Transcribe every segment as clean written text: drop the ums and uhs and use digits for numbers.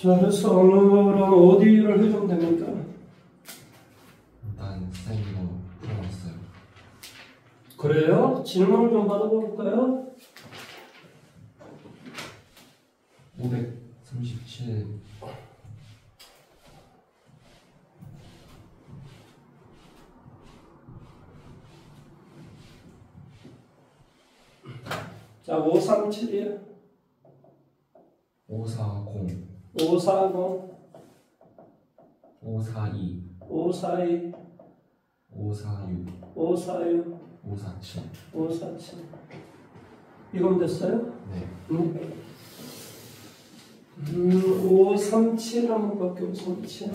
자, 그래서 오늘은 어디를 해주면 됩니까? 일단 선생님으로 풀어봤어요. 그래요? 질문을 좀 받아볼까요? 537. 자, 537이요. 540. 540, 542. 542, 546. 546, 547. 547. 이건 됐어요? 네. 537 한번 볼게요. 537.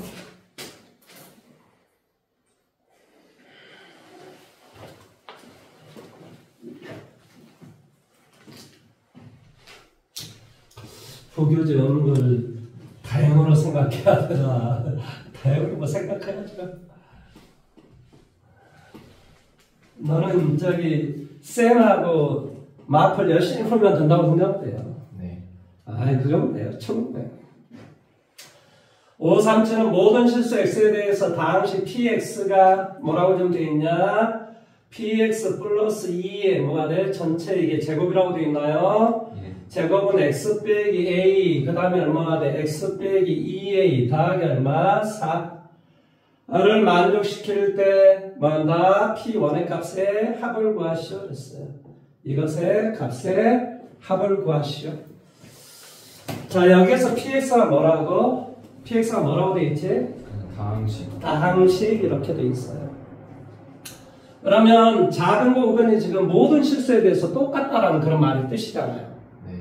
부교재 없는 걸 다행으로 생각해야 되나? 다행으로 생각해야죠. 너는 쌤하고 마플 열심히 풀면 된다고 생각돼요. 네. 아이, 그러면 돼요. 충분해요. 537은 모든 실수 x에 대해서 다항식 px가 뭐라고 좀 되어 있냐? px 플러스 2에 뭐가 돼? 전체 이게 제곱이라고 되어 있나요? 예. 제곱은 x 빼기 a, 그 다음에 얼마가 돼? x 빼기 2a 더하기 얼마? 4를 만족시킬 때 뭐한다? p1의 값의 합을 구하시오 그랬어요. 이것의 값의 합을 구하시오. 자, 여기서 px가 뭐라고? px가 뭐라고 돼 있지? 다항식. 다항식 이렇게 돼 있어요. 그러면 작은 거 우변이 지금 모든 실수에 대해서 똑같다라는 그런 말의 뜻이잖아요. 네.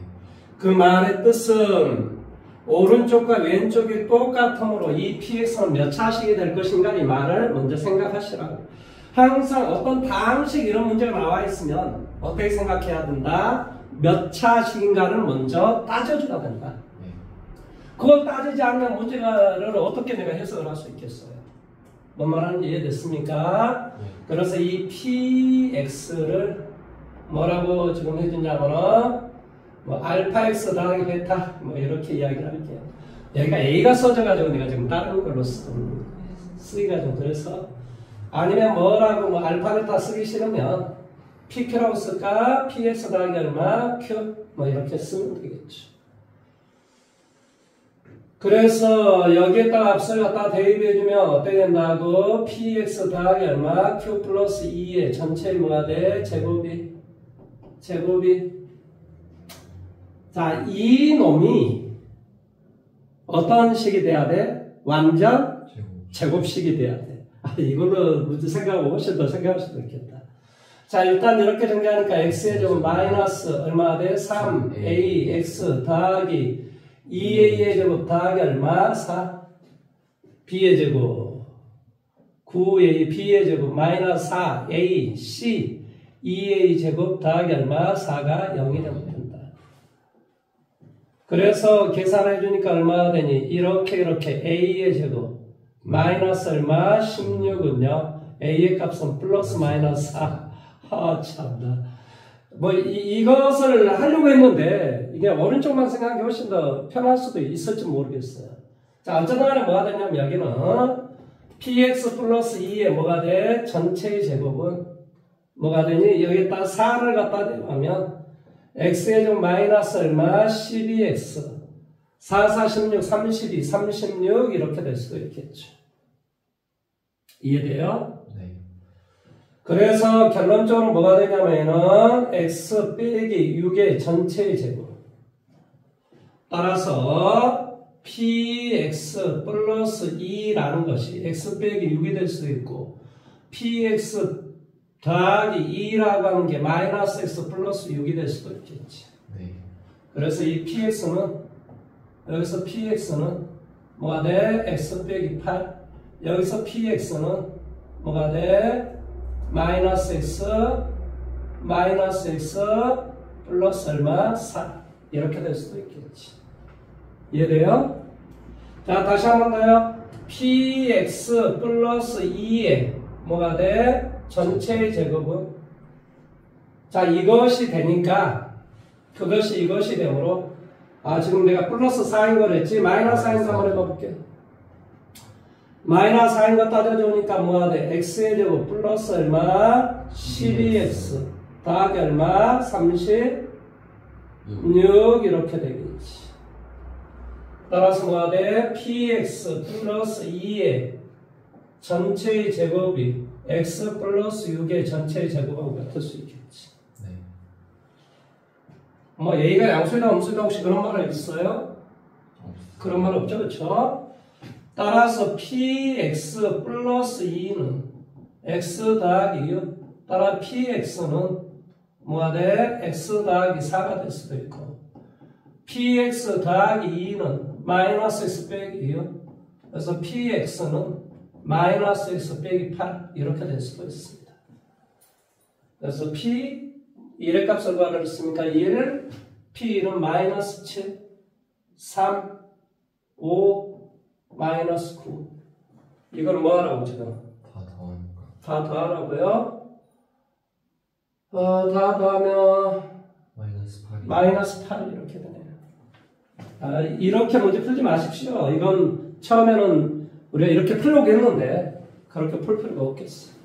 그 말의 뜻은 오른쪽과 왼쪽이 똑같으므로 이 px는 몇 차식이 될 것인가 이 말을 먼저 생각하시라고. 항상 어떤 다항식 이런 문제가 나와 있으면 어떻게 생각해야 된다? 몇 차식인가를 먼저 따져줘야 된다. 네. 그걸 따지지 않으면 문제를 어떻게 내가 해석을 할 수 있겠어요? 뭔 말하는지 이해됐습니까? 네. 그래서 이 px를 뭐라고 지금 해주냐면은 뭐 알파 x 더하기 베타 뭐 이렇게 이야기를 할게요. 여기가 a가 써져가지고 내가 지금 다른 걸로 쓰기가 좀 그래서 아니면 뭐라고 뭐 알파 베타 쓰기 싫으면 pq라고 쓸까 px 더하기 얼마 q 뭐 이렇게 쓰면 되겠죠. 그래서 여기에다가 값을 갖다 대입해주면 어떻게 된다고? px 더하기 얼마? q 플러스 2의 전체 뭐가 돼? 제곱이. 자, 이 놈이 어떤 식이 돼야 돼? 완전 제곱식이 돼야 돼. 아, 이걸로 문제 생각하고 훨씬 더 생각할 수도 있겠다. 자, 일단 이렇게 정리하니까 x의 제곱 마이너스 얼마 돼? 3ax 더하기 2a의 제곱 더하기 얼마? 4. b의 제곱 9a b의 제곱 마이너스 4a c 2a 제곱 더하기 얼마? 4가 0이 되면 된다. 그래서 계산해 주니까 얼마나 되니? 이렇게 a의 제곱 마이너스 얼마? 16은요 a의 값은 플러스 마이너스 4. 아 참나. 뭐 이것을 하려고 했는데 이게 오른쪽만 생각하기 훨씬 더 편할 수도 있을지 모르겠어요. 자, 어쨌든 간에 뭐가 되냐면 여기는 px 플러스 2에 뭐가 돼? 전체의 제곱은 뭐가 되니? 여기에다 4를 갖다 대면 x의 제곱 마이너스 얼마? 12x 4, 4, 16, 32, 36 이렇게 될 수도 있겠죠. 이해돼요? 네. 그래서 결론적으로 뭐가 되냐면은 x 빼기 6의 전체의 제곱 따라서 px 플러스 2라는 것이 x 빼기 6이 될 수도 있고 px 더하기 2라고 하는 게 마이너스 x 플러스 6이 될 수도 있겠지. 네. 그래서 이 px는 여기서 px는 뭐가 돼? x 빼기 8 여기서 px는 뭐가 돼? 마이너스 x 플러스 얼마? 4 이렇게 될 수도 있겠지. 이해돼요? 자, 다시 한 번 더요. px 플러스 2에 뭐가 돼? 전체의 제곱은 자, 이것이 되니까 그것이 이것이 되므로 지금 내가 플러스 4인 거랬지? 마이너스 4인 거 한번 해봐볼게요. 마이너스 4인 거 따져주니까 뭐가 돼? x의 제곱 플러스 얼마? 12x 더하기 얼마? 36 이렇게 되겠지. 따라서 뭐가 돼? px 플러스 2의 전체의 제곱이 x 플러스 6의 전체의 제곱하고 같을 수 있겠지. 네. 뭐 a가 양수이다 음수이다 혹시 그런 말 있어요? 그런 말 없죠, 그렇죠? 따라서 px 플러스 2는 x 더하기 6 따라 px는 뭐가 돼? x 더하기 4가 될 수도 있고 px 더하기 2는 마이너스 x 빼기 6 그래서 px는 마이너스 x 빼기 8 이렇게 될 수도 있습니다. 그래서 p 1의 값을 구하랬으니까 1 p는 마이너스 7 3 5 마이너스 9 이걸 뭐 하라고 지금? 다 더하니까. 다 더하라고요? 다 더하면 마이너스 8이. 마이너스 8 이렇게 되네요. 이렇게 문제 풀지 마십시오. 이건 처음에는 우리가 이렇게 풀려고 했는데 그렇게 풀 필요가 없겠어.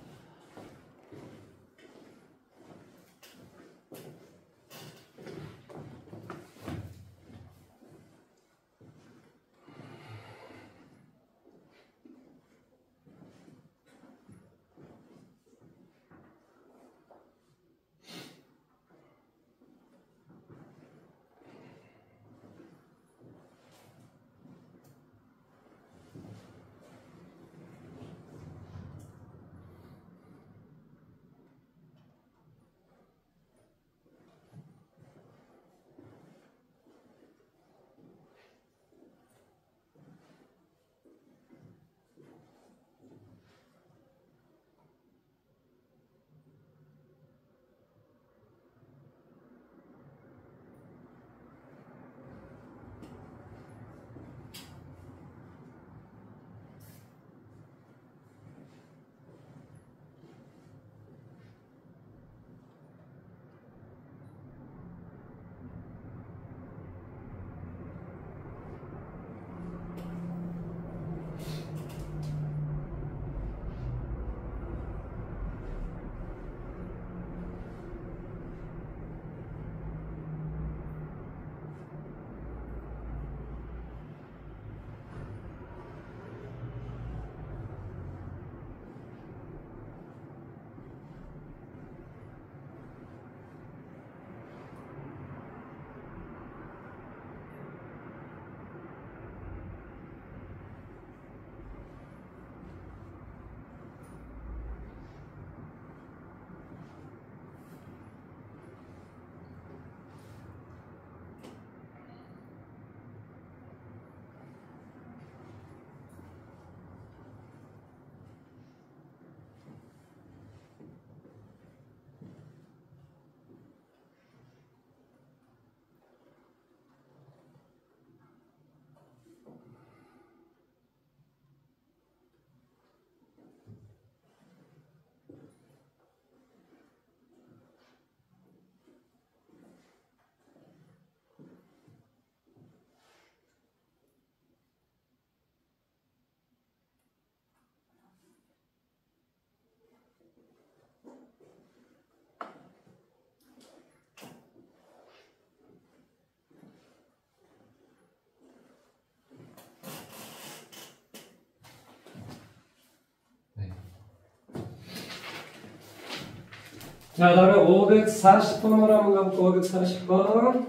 자, 다음에 540번으로 한번 가볼까? 540번.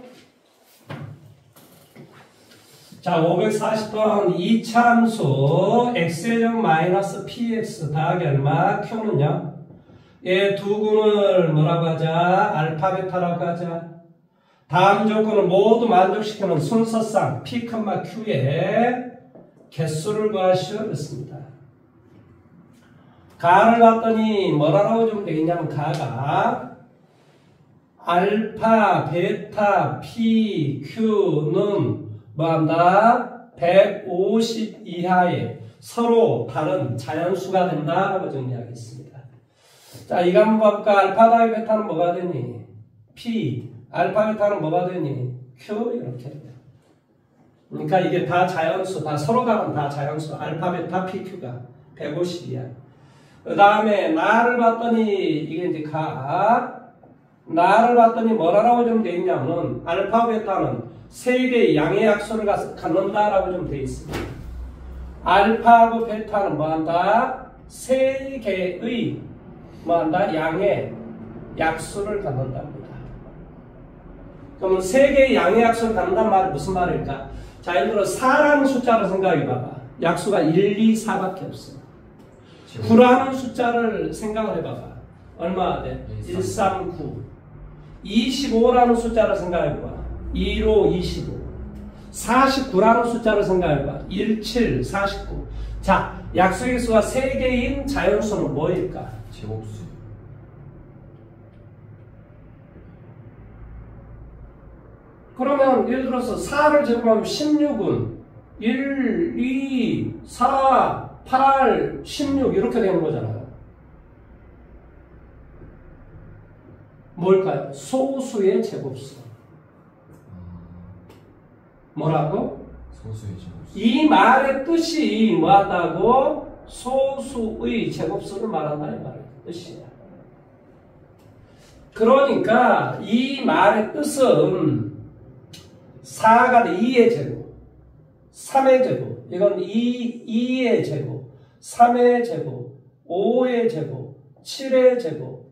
자, 540번 이차함수 x의 제곱 마이너스 px 더하기 얼마? q는요? 얘 두 군을 뭐라고 하자? 알파, 베타라고 하자. 다음 조건을 모두 만족시키는 순서상 p, q의 개수를 구하시오. 그렇습니다. 가를 봤더니 뭐라고 주면 되겠냐면 가가 알파, 베타, p, q는 뭐한다? 150 이하의 서로 다른 자연수가 된다라고 정리하겠습니다. 자, 이거 한번 볼까? 알파 더하기 베타는 뭐가 되니? p. 알파, 베타는 뭐가 되니? q. 이렇게 돼요. 그러니까 이게 다 자연수, 다 서로 다른 다 자연수. 알파, 베타, PQ가 150이야. 그 다음에 나를 봤더니 이게 이제 나를 봤더니 뭐라고 좀 돼 있냐면 알파, 베타는 세 개의 양의 약수를 갖는다라고 좀 돼 있습니다. 알파하고 베타는 뭐한다? 세 개의 뭐한다? 양의 약수를 갖는답니다. 그러면 세 개의 양의 약수를 갖는다는 말이 무슨 말일까? 자, 예를 들어 4라는 숫자를 생각해봐봐. 약수가 1, 2, 4밖에 없어. 9라는 숫자를 생각을 해봐봐. 얼마나 돼? 1, 3, 9. 25라는 숫자를 생각해봐. 2로 25. 49라는 숫자를 생각해봐. 1, 7, 49. 자, 약수의 수가 3개인 자연수는 뭐일까? 제곱수. 그러면 예를 들어서 4를 제곱하면 16은 1, 2, 4, 8, 16 이렇게 되는 거잖아요. 뭘까요? 소수의 제곱수. 뭐라고? 소수의 제곱수. 이 말의 뜻이 뭐하다고? 소수의 제곱수를 말한다는 말의 뜻이야. 그러니까 이 말의 뜻은 4가 2의 제곱, 3의 제곱, 이건 2의 제곱, 3의 제곱, 5의 제곱, 7의 제곱,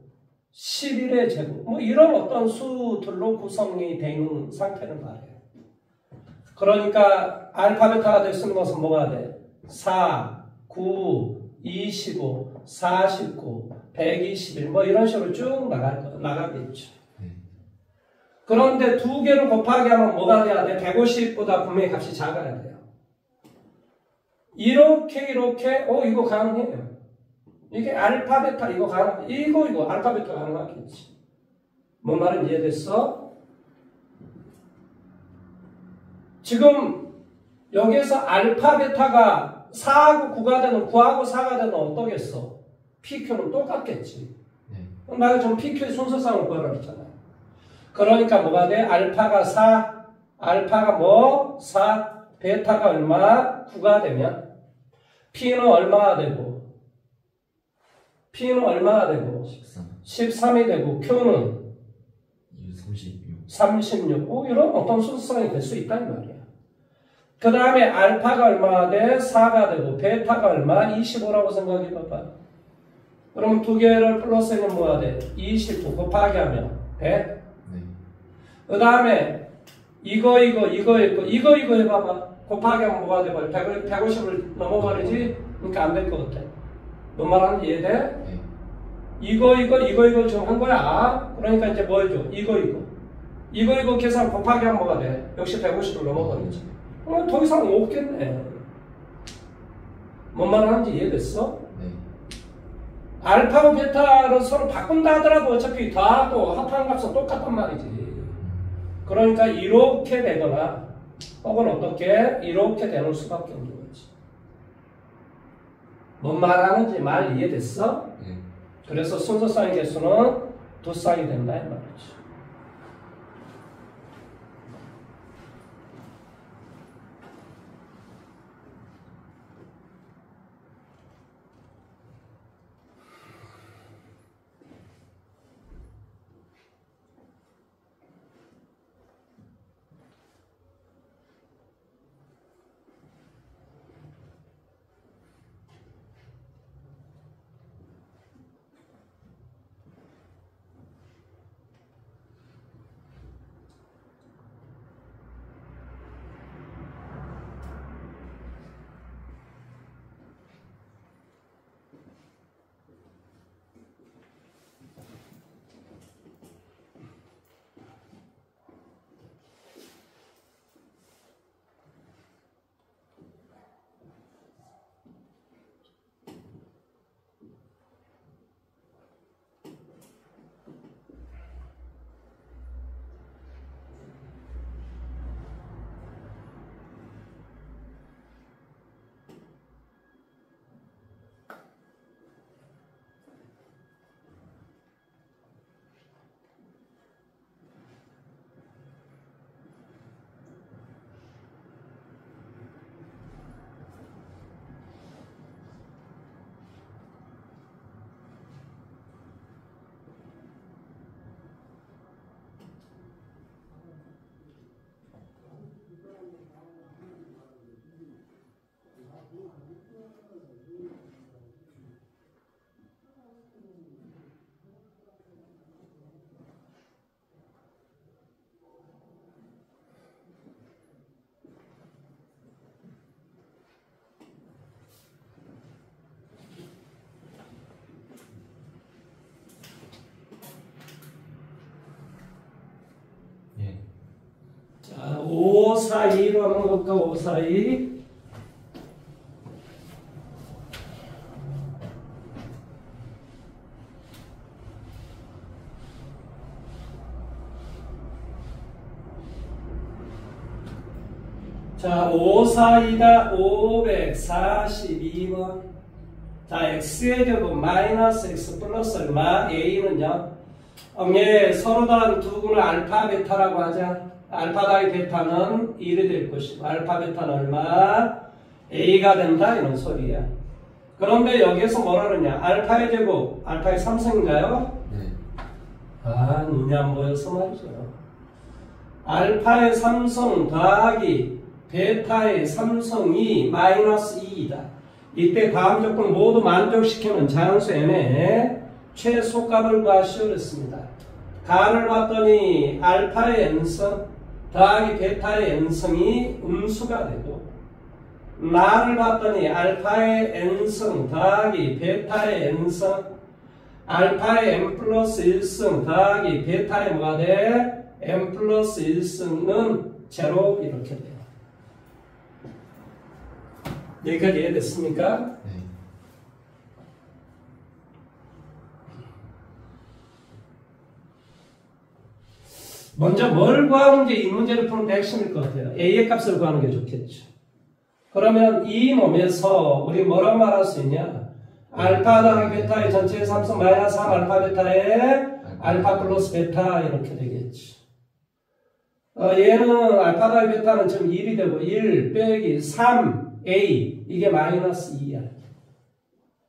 11의 제곱, 뭐 이런 어떤 수들로 구성이 되는 상태를 말해요. 그러니까 알파베타가 될 수 있는 것은 뭐가 돼? 4, 9, 25, 49, 121, 뭐 이런 식으로 쭉 나가겠죠. 그런데 두 개를 곱하기 하면 뭐가 돼야 돼? 150보다 분명히 값이 작아야 돼요. 이렇게 이거 가능해요. 이게 알파, 베타 이거 가능, 이거 알파, 베타 가능하겠지. 뭔 말은 이해됐어? 지금 여기에서 알파, 베타가 4하고 9가 되는, 9하고 4가 되는 어떠겠어? PQ는 똑같겠지. 내가 좀 PQ의 순서상을 구하라 그랬잖아요. 그러니까 뭐가 돼? 알파가 4, 알파가 뭐? 4, 베타가 얼마? 9가 되면 P는 얼마가 되고? P는 얼마가 되고? 13이 되고 Q는 36. 이런 어떤 순서상이 될 수 있다는 말이야. 그 다음에 알파가 얼마가 돼? 4가 되고 베타가 얼마? 25라고 생각해봐봐. 그럼 두 개를 플러스하면 뭐가 돼? 29 곱하기 하면 100. 그 다음에 이거 해봐봐. 곱하기 하면 뭐가 돼버려? 150을 넘어버리지? 그러니까 안 될 것 같아. 뭔 말하는지 이해돼? 이거 지금 한 거야. 그러니까 이제 뭐 해줘? 이거 계산 곱하기 하면 뭐가 돼? 역시 150을 넘어버리지. 더 이상 없겠네. 뭔 말하는지 이해됐어? 알파고 베타를 서로 바꾼다 하더라도 어차피 더하고 합한 값은 똑같단 말이지. 그러니까 이렇게 되거나 혹은 어떻게 이렇게 되는 수밖에 없는 거지. 뭔 말하는지 말 이해됐어? 그래서 순서상의 개수는 두 쌍이 된다 이 말이지. 자, 5, 4, 2로 한번 볼까? 5, 4, 2. 자, 5, 4, 2다 542번. 자, x의 제곱 마이너스 x 플러스 얼마? a는요. 얘 서로 다른 두 군을 알파, 베타라고 하자. 알파 더하기 베타는 1이 될 것이고 알파, 베타는 얼마? a가 된다 이런 소리야. 그런데 여기에서 뭐라 그러냐? 알파의 제곱, 알파의 삼성인가요? 네. 아, 눈이 안 보여서 말이죠. 알파의 삼성 더하기 베타의 삼성이 마이너스 2이다. 이때 다음 조건 모두 만족시키는 자연수 n의 최소값을 구하시오 그랬습니다. 간을 봤더니 알파의 n성 더하기 베타의 n성이 음수가 되고 나를 봤더니 알파의 n성 더하기 베타의 n성 알파의 n 플러스 1승 더하기 베타의 뭐가 돼? n 플러스 1승은 제로 이렇게 돼요. 여기까지 이해됐습니까? 네. 먼저 뭘 구하는 게 이 문제를 푸는데 핵심일 것 같아요. a의 값을 구하는 게 좋겠죠. 그러면 이 놈에서 우리 뭐라고 말할 수 있냐? 알파 더하기 베타의 전체의 삼성 마이너스 3 알파 베타의 알파 플러스 베타 이렇게 되겠지. 얘는 알파 더하기 베타는 지금 1이 되고 1 빼기 3a 이게 마이너스 2야.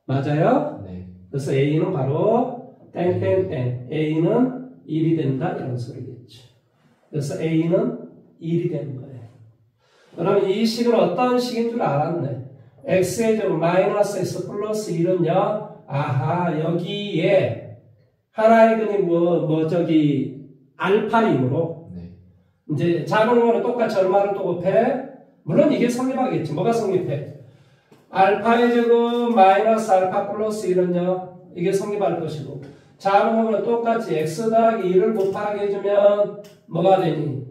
맞아요? 네. 그래서 a는 바로 땡땡땡 a는 1이 된다 이런 소리겠죠. 그래서 a는 1이 되는 거예요. 그러면 이 식은 어떤 식인 줄 알았네. x의 제곱 마이너스 x 플러스 1은요. 아하 여기에 하나의 근이 저기 알파이므로 네. 이제 작은 거는 똑같이 얼마를 또 곱해? 물론 이게 성립하겠지. 뭐가 성립해? 알파의 제곱 마이너스 알파 플러스 1은요. 이게 성립할 것이고 작은 거는 똑같이 x 더하기 2를 곱하게 해주면 뭐가 되니?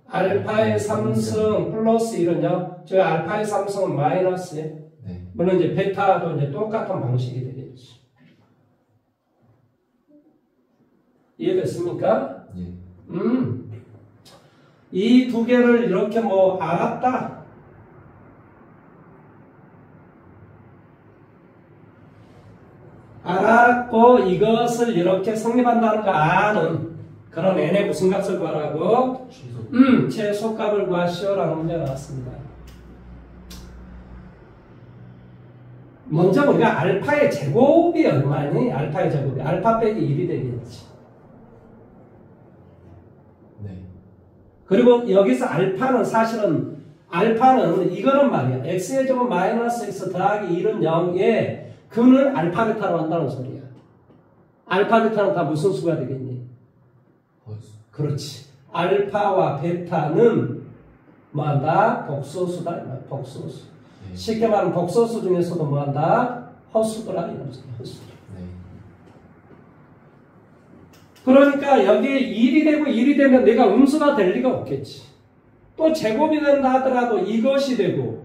알파의 3승 플러스 1은요. 저 알파의 3승은 마이너스에 네. 물론 이제 베타도 이제 똑같은 방식이 되겠지. 이해됐습니까? 예. 이 두 개를 이렇게 뭐 알았다. 알았고 이것을 이렇게 성립한다는 거 아는 그런 n의 무슨 값을 구하라고? 취소. 최소값을 구하시오라는 문제가 나왔습니다. 먼저 우리가 알파의 제곱이 얼마니? 알파의 제곱이 알파 빼기 1이 되겠지. 네. 그리고 여기서 알파는 사실은 알파는 이거는 말이야. x의 제곱 마이너스 x 더하기 1은 0에 근을 알파 베타로 한다는 소리야. 알파 베타는 다 무슨 수가 되겠니? 허수. 그렇지. 알파와 베타는 뭐한다? 복소수다. 복소수. 네. 쉽게 말하면 복소수 중에서도 뭐한다? 허수더라. 이런 소리. 허수. 네. 그러니까 여기에 1이 되고 1이 되면 내가 음수가 될 리가 없겠지. 또 제곱이 된다 하더라도 이것이 되고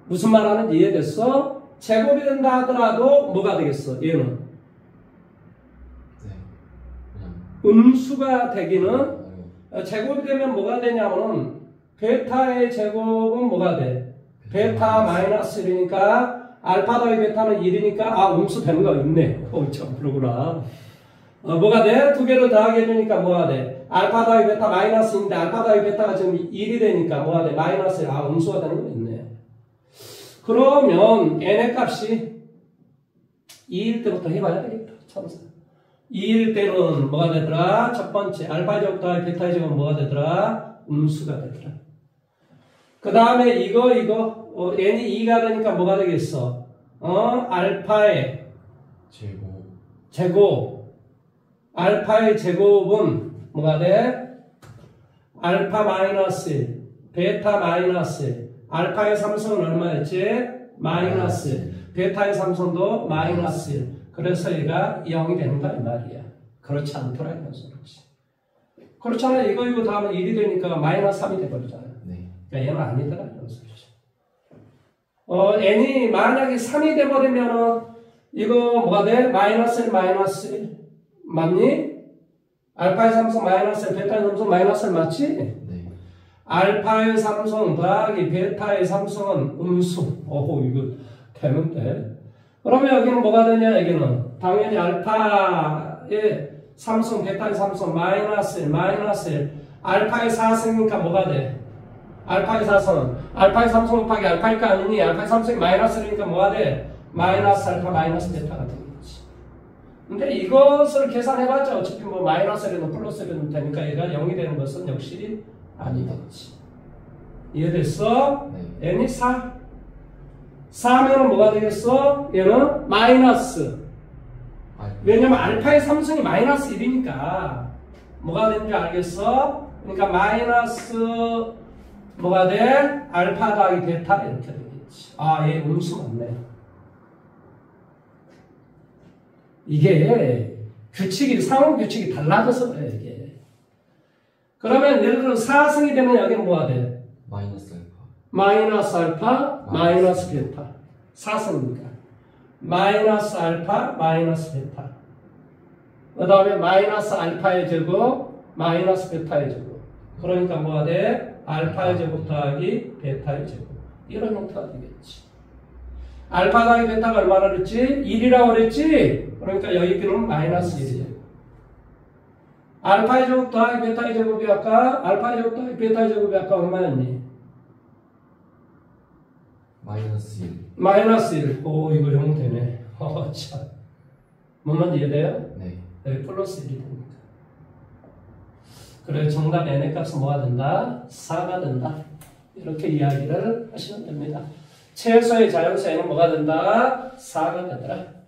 무슨 말 하는지 이해됐어? 제곱이 된다 하더라도 뭐가 되겠어? 얘는 네. 그냥. 음수가 되기는 제곱이 되면 뭐가 되냐면은 베타의 제곱은 뭐가 돼? 베타 마이너스 1이니까 알파 더하기 베타는 1이니까 아 음수 되는 거 있네. 참 그러구나. 뭐가 돼? 두 개를 더하게 해주니까 뭐가 돼? 알파 더하기 베타 마이너스인데 알파 더하기 베타가 지금 1이 되니까 뭐가 돼? 마이너스 1. 아 음수가 되는 거 있네. 그러면 n의 값이 2일 때부터 해봐야 되겠다. 참사. 2일 때는 뭐가 되더라? 첫 번째 알파 제곱 더하기 베타 제곱은 뭐가 되더라? 음수가 되더라. 그 다음에 이거 n이 2가 되니까 뭐가 되겠어? 알파의 제곱 알파의 제곱은 뭐가 돼? 알파 마이너스 1, 베타 마이너스 1. 알파의 삼성은 얼마였지? 마이너스 1. 베타의 삼성도 마이너스 1. 그래서 얘가 0이 된다 이 말이야. 그렇지 않더라 이런 소리지. 그렇잖아요. 이거 다음에 1이 되니까 마이너스 3이 돼버리잖아요. 네. 그러니까 얘는 아니더라. 이런 소리죠. n이 만약에 3이 돼버리면은 이거 뭐가 돼? 마이너스 1, 마이너스 1. 맞니? 알파의 삼성 마이너스 1, 베타의 삼성 마이너스 1 맞지? 네. 알파의 삼성 더하기 베타의 삼성은 음수. 이거 되는데. 그러면 여기는 뭐가 되냐, 여기는. 당연히 알파의 삼성, 베타의 삼성 마이너스 1, 마이너스 1. 알파의 4승이니까 뭐가 돼? 알파의 4승은 알파의 삼성 곱하기 알파니까 아니니 알파의 삼성이 마이너스 1이니까 뭐가 돼? 마이너스 알파 마이너스 베타가 되겠지. 근데 이것을 계산해봤자 어차피 뭐 마이너스 1이든 플러스 1이든 되니까 얘가 0이 되는 것은 역시 아니겠지. 이해됐어? 네. n이 4. 4면은 뭐가 되겠어? 얘는 마이너스. 왜냐면 알파의 삼성이 마이너스 1이니까 뭐가 되는지 알겠어? 그러니까 마이너스 뭐가 돼? 알파 더하기 베타 이렇게 되겠지. 얘 음수 맞네. 이게 규칙이 상호 규칙이 달라져서 그래 이게. 그러면 예를 들어 4승이 되면 여기는 뭐가 돼? 마이너스 알파. 마이너스 알파 마이너스 베타. 4승이니까 마이너스 알파 마이너스 베타. 그 다음에 마이너스 알파의 제곱 마이너스 베타의 제곱. 그러니까 뭐가 돼? 알파의 제곱 더하기 베타의 제곱. 이런 형태가 되겠지. 알파 더하기 베타가 얼마나 그랬지? 1이라고 그랬지? 그러니까 여기는 마이너스 1이에요. 알파의 제곱 더하기 베타의 제곱이 아까 알파의 제곱 더하기 베타의 제곱이 아까 얼마였니? 마이너스 1. 마이너스 1. 이거 형태네. 참. 뭔 말인지 이해돼요? 네. 여기 플러스 1이 됩니다. 그래 정답 n의 값은 뭐가 된다? 4가 된다. 이렇게 이야기를 하시면 됩니다. 최소의 자연수 n은 뭐가 된다? 4가 되더라.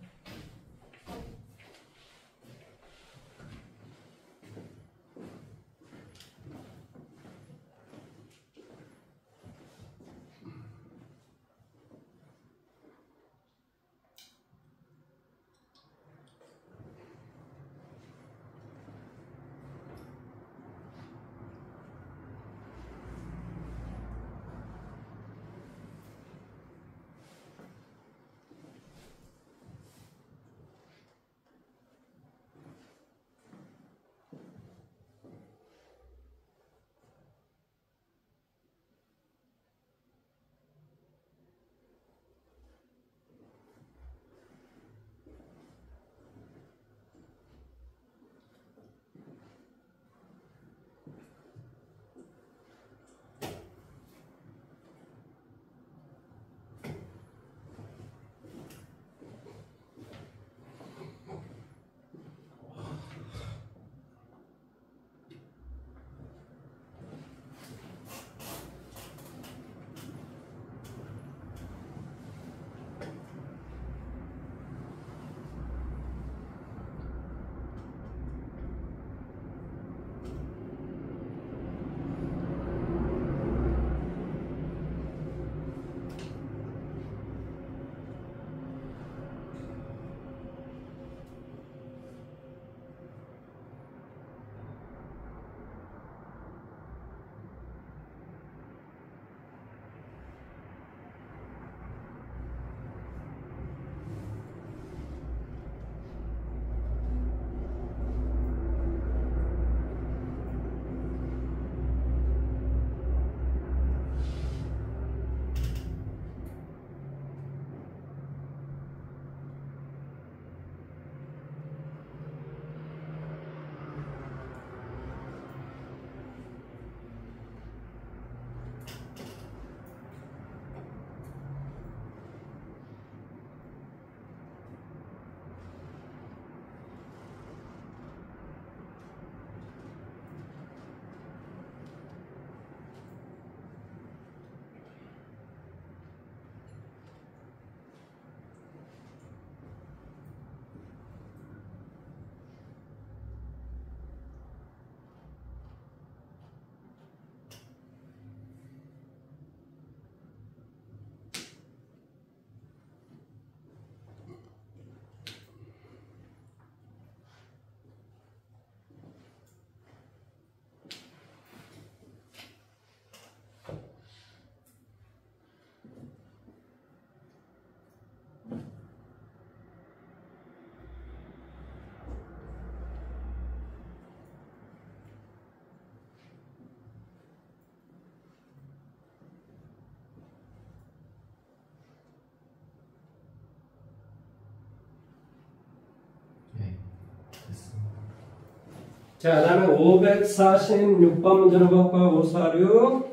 자, 다음에 546번 문제로 볼까요? 546.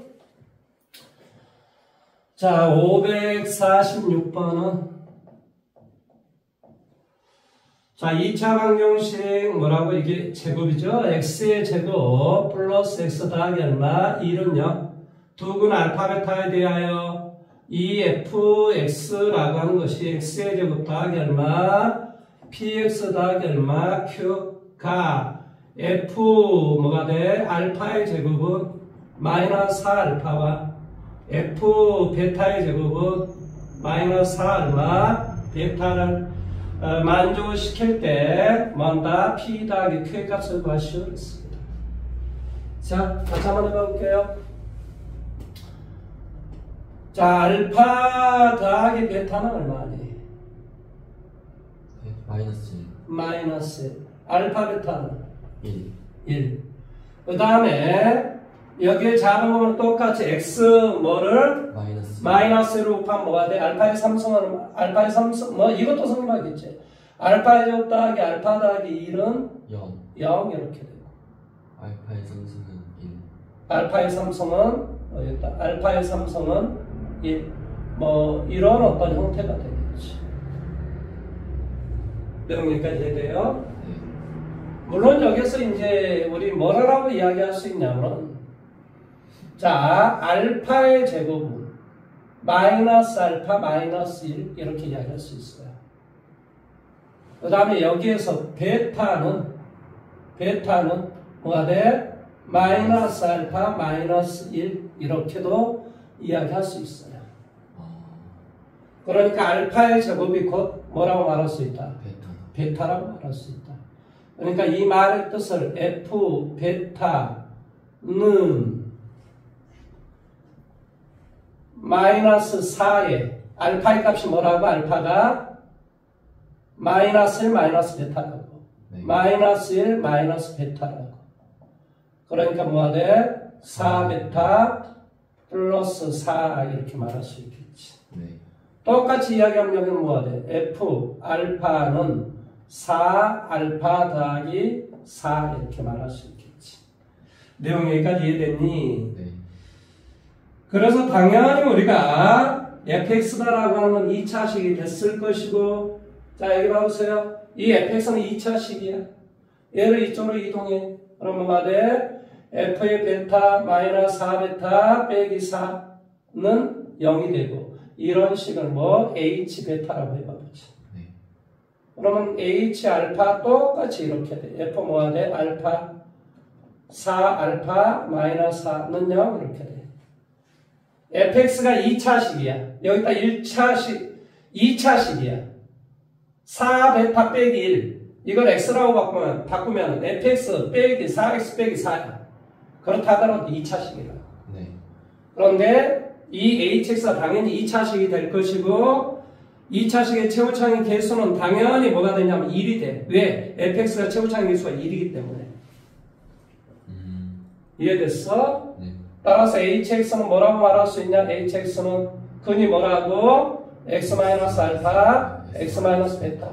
자, 546번은 자, 2차 방정식 뭐라고 이게 제곱이죠? x의 제곱 플러스 x 더하기 얼마? 1은요. 두근 알파 베타에 대하여 이 fx라고 하는 것이 x의 제곱 더하기 얼마? px 더하기 얼마? q가 f 뭐가 돼? 알파의 제곱은 마이너스 4 알파와 f 베타의 제곱은 마이너스 4 얼마? 베타를 만족시킬 때 뭔다? p 더하기 q 값을 구하시오 그랬습니다. 자, 다시 한번 해볼게요. 자, 알파 더하기 베타는 얼마니? 네, 마이너스 1. 마이너스 알파 베타는 1. 그 다음에 여기에 잡은 거는 똑같이 x 뭐를 마이너스로 곱하면 뭐가 돼? 알파의 삼성은 알파의 삼성 뭐 이것도 성립하겠지. 알파의 제곱 더하기 알파 더하기 1은 0 이렇게 되고 알파의 삼성은 1. 알파의 삼성은 여기다 알파의 삼성은 1 뭐 이런 어떤 형태가 되겠지. 여기까지 해야 돼요. 물론 여기서 이제 우리 뭐라고 이야기할 수 있냐면 자 알파의 제곱은 마이너스 알파 마이너스 1 이렇게 이야기할 수 있어요. 그 다음에 여기에서 베타는 뭐가 돼? 마이너스 알파 마이너스 1 이렇게도 이야기할 수 있어요. 그러니까 알파의 제곱이 곧 뭐라고 말할 수 있다? 베타라고 말할 수 있다. 그러니까 이 말의 뜻을 f 베타는 마이너스 4에 알파의 값이 뭐라고? 알파가 마이너스 1 마이너스 베타라고. 네. 마이너스 1 마이너스 베타라고. 그러니까 뭐가 돼? 4 베타 플러스 4 이렇게 말할 수 있겠지. 네. 똑같이 이야기하면 여기는 뭐가 돼? f 알파는 4 알파 더하기 4 이렇게 말할 수 있겠지. 내용 여기까지 이해됐니? 네. 그래서 당연히 우리가 fx다라고 하는 건 2차식이 됐을 것이고 자 여기 봐보세요. 이 fx는 2차식이야. 얘를 이쪽으로 이동해. 그럼 뭐가 돼? f의 베타 마이너스 4베타 빼기 4는 0이 되고 이런 식을 뭐 h 베타라고 해봐보지. 그러면 H 알파 똑같이 이렇게 돼. F 뭐가 돼? 알파 4 알파 마이너스 4는 0 이렇게 돼. fx가 2차식이야. 여기다 1차식 2차식이야. 4 베타 빼기 1 이걸 x라고 바꾸면 fx 빼기 4x 빼기 4야. 그렇다 하더라도 2차식이라. 네. 그런데 이 hx가 당연히 2차식이 될 것이고 2차식의 최고차항의 개수는 당연히 뭐가 되냐면 1이 돼. 왜? fx가 최고차항의 개수가 1이기 때문에. 이해됐어? 네. 따라서 hx는 뭐라고 말할 수 있냐? hx는 근이 뭐라고? x-알파, x-베타.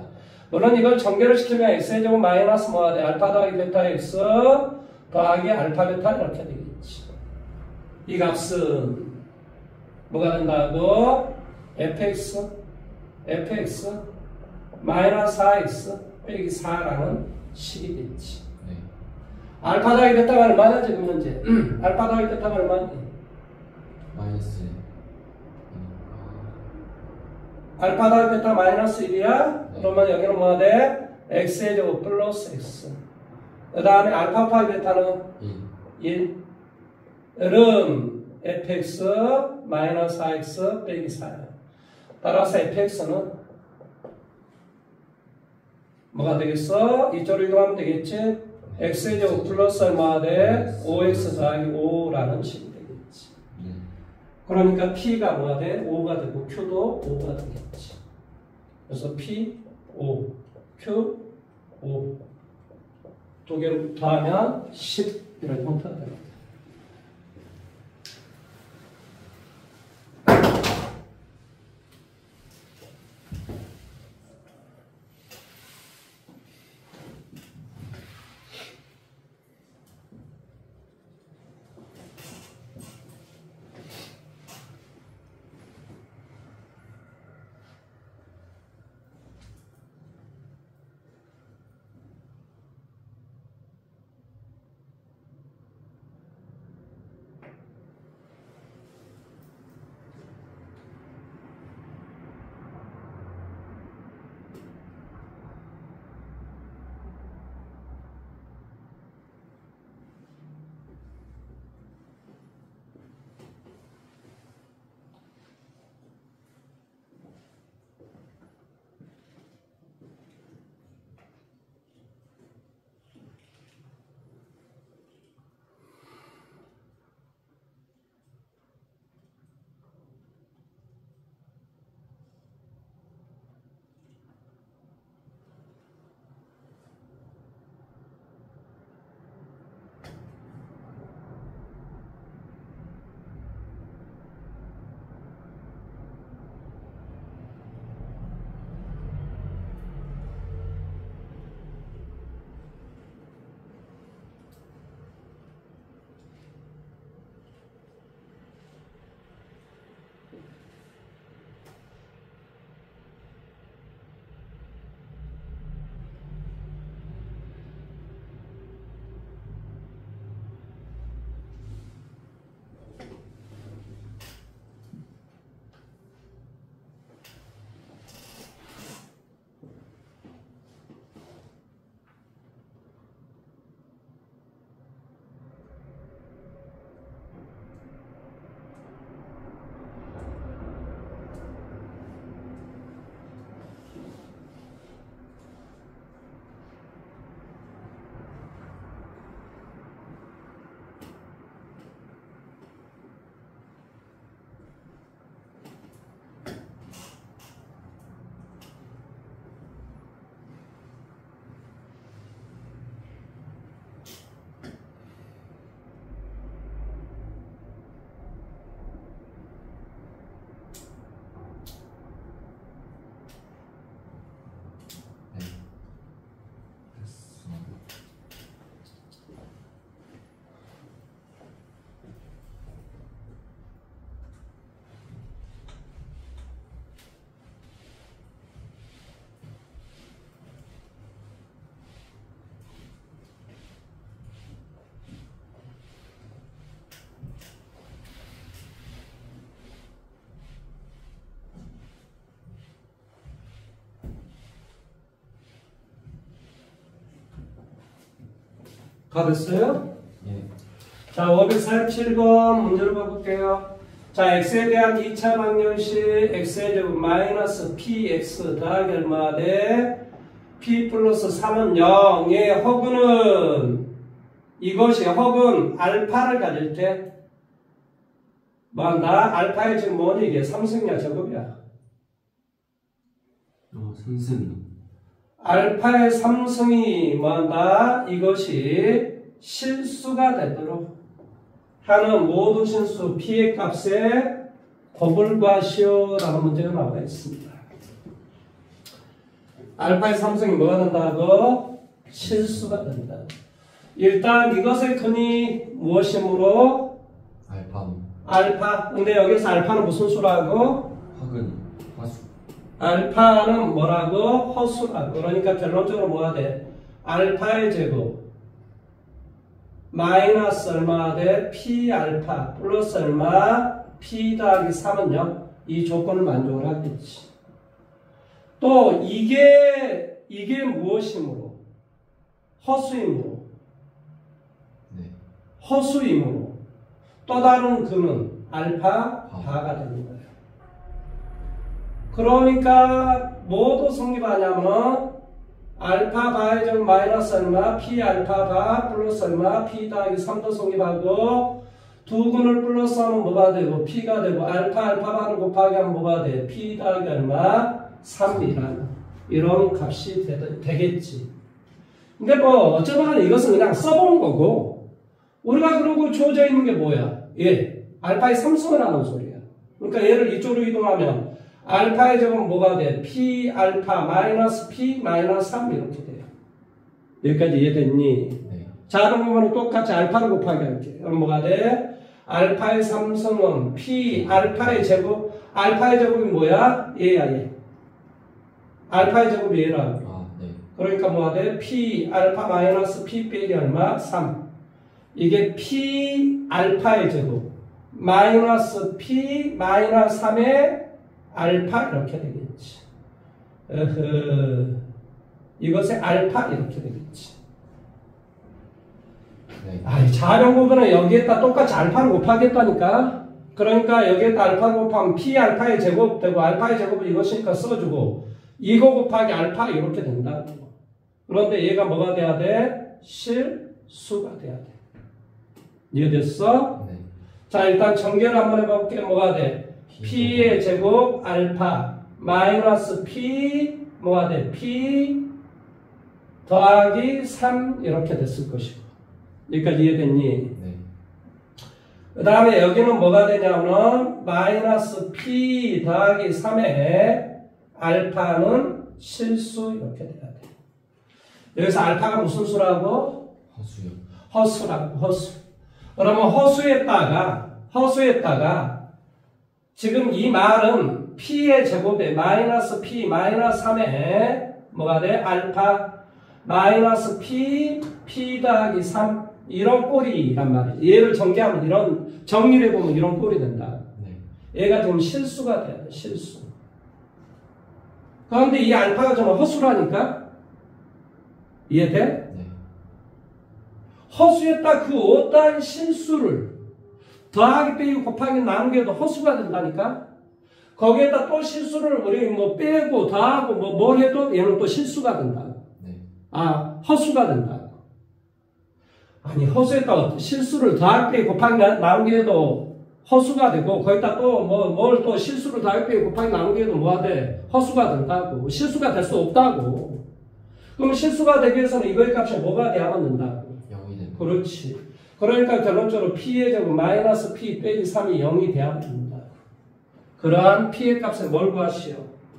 물론 이걸 전개를 시키면 x의 제곱 마이너스 뭐가 돼? 알파 더하기 베타 x 더하기 알파 베타 이렇게 되겠지. 이 값은 뭐가 된다고? fx 마이너스 4x 빼기 4라는 식이 됐지. 네. 알파 더하기 베타가 얼마냐 지금 현재? 알파 더하기 베타가 얼마니? 마이너스 1. 알파 더하기 베타 마이너스 1이야? 네. 그러면 여기는 뭐가 돼? x의 제곱 플러스 x. 그 다음에 알파 더하기 베타는 1. 름 fx 마이너스 4x 빼기 4야. 따라서 fx는 뭐가 되겠어? 이쪽으로 이동하면 되겠지? x의 제곱 플러스 얼마가 돼? 5x 더하기 5라는 식이 되겠지. 그러니까 p가 뭐가 돼? 5가 되고 q도 5가 되겠지. 그래서 p, 5, q, 5 두 개를 더하면 10 이런 형태가 됩니다. 다 됐어요? 예. 자, 547번 문제를 봐볼게요. 자, x에 대한 2차 방정식 x의 제곱 마이너스 px 더하기 얼마 대 p 플러스 3은 0의 허근은 이것이 허근 알파를 가질 때 뭐한다? 알파의 지금 뭐니 이게 삼승이야 제곱이야. 삼승. 알파의 삼승이 뭐한다? 이것이 실수가 되도록 하는 모든 실수 p의 값에 곱을과시오라는 문제가 나와 있습니다. 알파의 삼승이 뭐가 된다고? 실수가 된다. 일단 이것의 근이 무엇이므로? 알파. 근데 여기서 알파는 무슨 수라고? 허근. 허수. 알파는 뭐라고? 허수라고. 그러니까 결론적으로 뭐가 돼? 알파의 제곱 마이너스 얼마 대 p 알파 플러스 얼마 p 더하기 3은요. 이 조건을 만족을 하겠지. 또 이게 무엇이므로? 허수이므로. 네. 허수이므로 또 다른 근은 알파 바가 되는 거예요. 그러니까 뭐도 성립하냐면 알파 바의 제곱 마이너스 얼마 p 알파 바 플러스 얼마 p 더하기 3도 성립하고 두 근을 플러스하면 뭐가 되고 p가 되고 알파 바를 곱하기 하면 뭐가 돼? p 더하기 얼마? 3이라는 이런 값이 되겠지. 근데 뭐 어쩌면 간에 이것은 그냥 써본 거고 우리가 그러고 주어져 있는 게 뭐야? 예, 알파의 삼승을 하는 소리야. 그러니까 얘를 이쪽으로 이동하면 알파의 제곱은 뭐가 돼? p 알파 마이너스 p 마이너스 3 이렇게 돼요. 여기까지 이해됐니? 네. 자, 그러면 똑같이 알파를 곱하기 할게. 그럼 뭐가 돼? 알파의 삼승은 p 알파의 제곱. 알파의 제곱이 뭐야? 얘야 얘. 알파의 제곱이 얘라고. 네. 그러니까 뭐가 돼? p 알파 마이너스 p 빼기 얼마? 3. 이게 p 알파의 제곱 마이너스 p 마이너스 3의 알파 이렇게 되겠지. 이것의 알파 이렇게 되겠지. 네. 아이, 자변고분은 여기에다 똑같이 알파를 곱하겠다니까. 그러니까 여기에다 알파를 곱하면 p 알파의 제곱 되고 알파의 제곱을 이것이니까 써주고 이거 곱하기 알파 이렇게 된다고. 그런데 얘가 뭐가 돼야 돼? 실수가 돼야 돼. 이해됐어? 네. 자, 일단 전개를 한번 해볼게. 뭐가 돼? p의 제곱 알파 마이너스 p 뭐가 돼? p 더하기 3 이렇게 됐을 것이고. 여기까지 이해됐니? 네. 그 다음에 여기는 뭐가 되냐면 마이너스 p 더하기 3에 알파는 실수 이렇게 돼야 돼. 여기서 알파가 무슨 수라고? 허수요. 허수라고. 허수. 그러면 허수에다가 지금 이 말은 p의 제곱에 마이너스 p 마이너스 3에 뭐가 돼? 알파 마이너스 p 더하기 3 이런 꼴이란 말이에요. 얘를 전개하면 이런 정리를 해보면 이런 꼴이 된다. 네. 얘가 지금 실수가 돼야 돼. 실수. 그런데 이 알파가 정말 허수라니까? 이해돼? 네. 허수에다 그 어떠한 실수를 더하기 빼기 곱하기 나누기 해도 허수가 된다니까? 거기에다 또 실수를 우리 뭐 빼고 더하고 뭘 해도 얘는 또 실수가 된다. 네. 아, 허수가 된다. 아니, 허수에다 실수를 더하기 빼기 곱하기 나누기 해도 허수가 되고 거기다 또 뭘 또 실수를 더하기 빼기 곱하기 나누기 해도 뭐가 돼? 허수가 된다고. 실수가 될 수 없다고. 그럼 실수가 되기 위해서는 이거의 값이 뭐가 돼야만 된다고. 0이 된다. 그렇지. 그러니까 결론적으로 p의 제곱 마이너스 p 빼기 3이 0이 돼야 된다. 그러한 p의 값을 뭘 구하시오?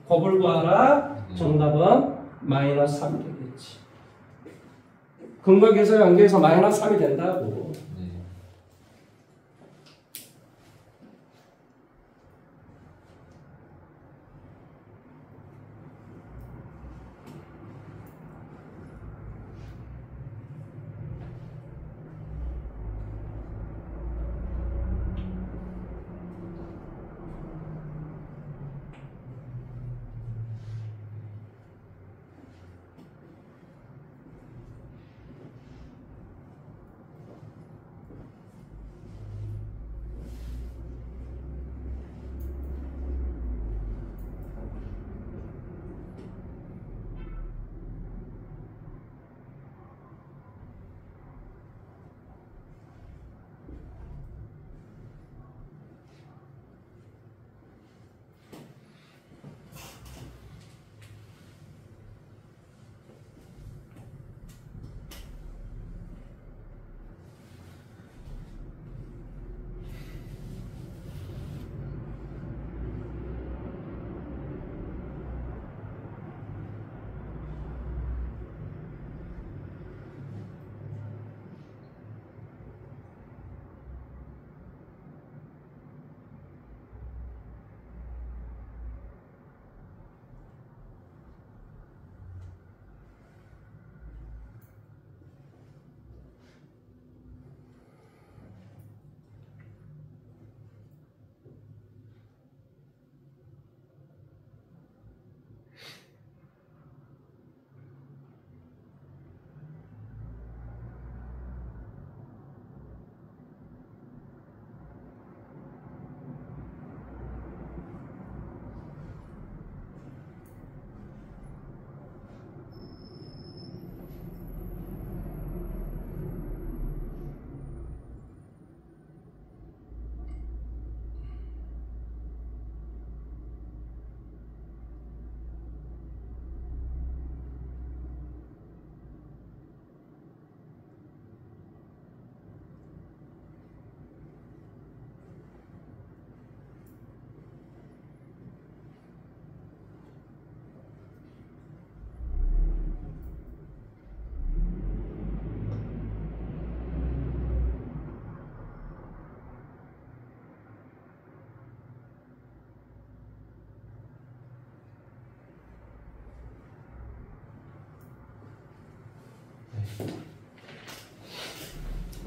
곱을 구하라. 정답은 마이너스 3이 되겠지. 근거계에서 연계해서 마이너스 3이 된다고. 네.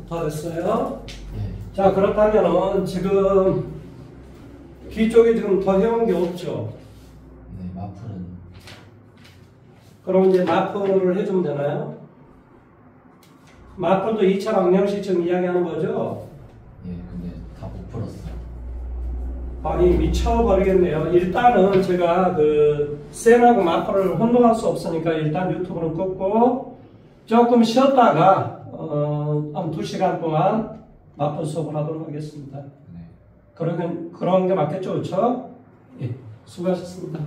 다 됐어요? 예. 자, 그렇다면은 지금 뒤쪽에 지금 더 해온 게 없죠? 네, 마플은 그럼 이제 마플을 해주면 되나요? 마플도 2차 방정식 지금 이야기하는 거죠? 예, 근데 다 못 풀었어요. 아니, 미쳐버리겠네요. 일단은 제가 그 쌤하고 마플을 혼동할 수 없으니까 일단 유튜브는 끄고 조금 쉬었다가 한 2시간 동안 마플 수업을 하도록 하겠습니다. 네. 그런 게 맞겠죠, 그렇죠? 예, 수고하셨습니다.